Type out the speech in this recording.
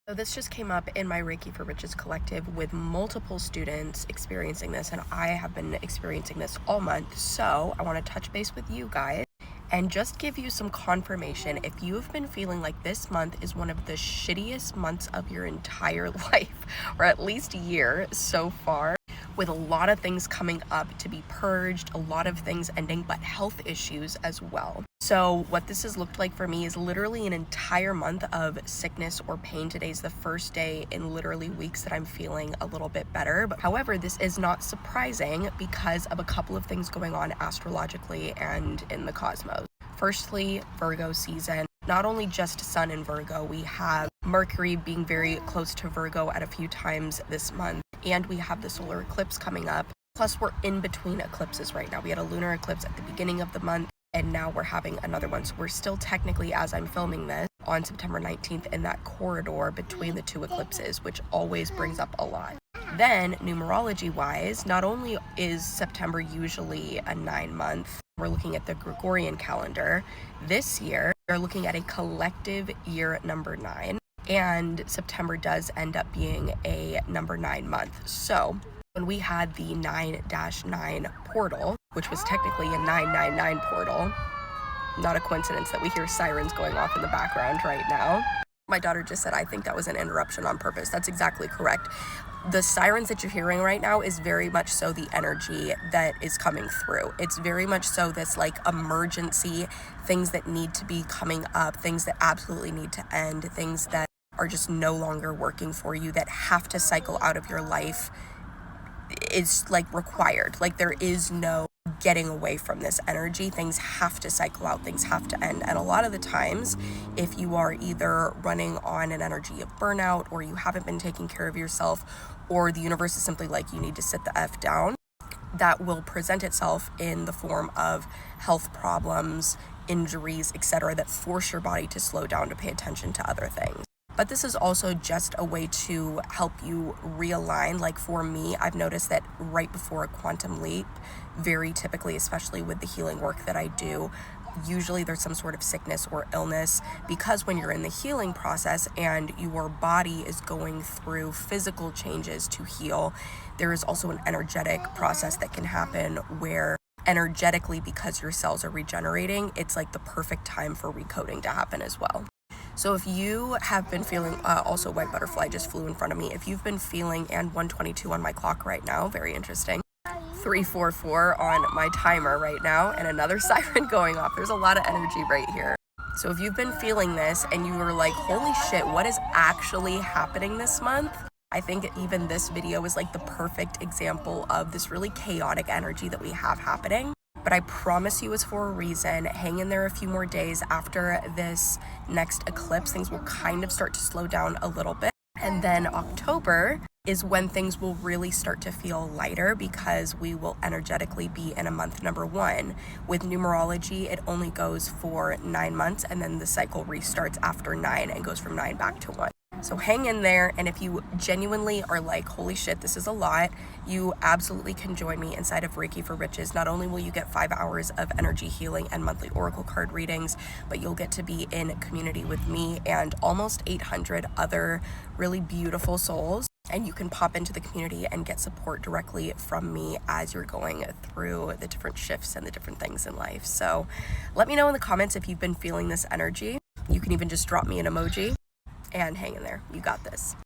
So this just came up in my Reiki for Riches collective with multiple students experiencing this, and I have been experiencing this all month. So I want to touch base with you guys and just give you some confirmation if you have been feeling like this month is one of the shittiest months of your entire life, or at least year so far, with a lot of things coming up to be purged, a lot of things ending, but health issues as well. So what this has looked like for me is literally an entire month of sickness or pain. Today's the first day in literally weeks that I'm feeling a little bit better. But however, this is not surprising because of a couple of things going on astrologically and in the cosmos. Firstly, Virgo season. Not only just Sun in Virgo, we have Mercury being very close to Virgo at a few times this month, and we have the solar eclipse coming up. Plus, we're in between eclipses right now. We had a lunar eclipse at the beginning of the month, and now we're having another one. So we're still technically, as I'm filming this, on September 19th in that corridor between the two eclipses, which always brings up a lot. Then, numerology-wise, not only is September usually a 9-month, we're looking at the Gregorian calendar. This year, we're looking at a collective year number 9, and September does end up being a number 9 month. So when we had the 9-9 portal, which was technically a 999 portal, not a coincidence that we hear sirens going off in the background right now. My daughter just said, I think that was an interruption on purpose. That's exactly correct. The sirens that you're hearing right now is very much so the energy that is coming through. It's very much so this like emergency, things that need to be coming up, things that absolutely need to end, things that are just no longer working for you, that have to cycle out of your life. It's like required. Like there is no getting away from this energy. Things have to cycle out, things have to end. And a lot of the times, if you are either running on an energy of burnout, or you haven't been taking care of yourself, or the universe is simply like, you need to sit the F down, that will present itself in the form of health problems, injuries, etc., that force your body to slow down to pay attention to other things. But this is also just a way to help you realign. Like for me, I've noticed that right before a quantum leap, very typically, especially with the healing work that I do, usually there's some sort of sickness or illness, because when you're in the healing process and your body is going through physical changes to heal, there is also an energetic process that can happen where energetically, because your cells are regenerating, it's like the perfect time for recoding to happen as well. So if you have been feeling, also white butterfly just flew in front of me. If you've been feeling, and 122 on my clock right now, very interesting. 344 on my timer right now, and another siren going off. There's a lot of energy right here. So if you've been feeling this and you were like, holy shit, what is actually happening this month? I think even this video is like the perfect example of this really chaotic energy that we have happening. But I promise you it's for a reason. Hang in there a few more days. After this next eclipse, things will kind of start to slow down a little bit. And then October is when things will really start to feel lighter, because we will energetically be in a month number 1. With numerology, it only goes for 9 months, and then the cycle restarts after 9 and goes from 9 back to 1. So hang in there, and if you genuinely are like, holy shit, this is a lot, you absolutely can join me inside of Reiki for Riches. Not only will you get 5 hours of energy healing and monthly oracle card readings, but you'll get to be in community with me and almost 800 other really beautiful souls. And you can pop into the community and get support directly from me as you're going through the different shifts and the different things in life. So let me know in the comments if you've been feeling this energy. You can even just drop me an emoji. And hang in there. You got this.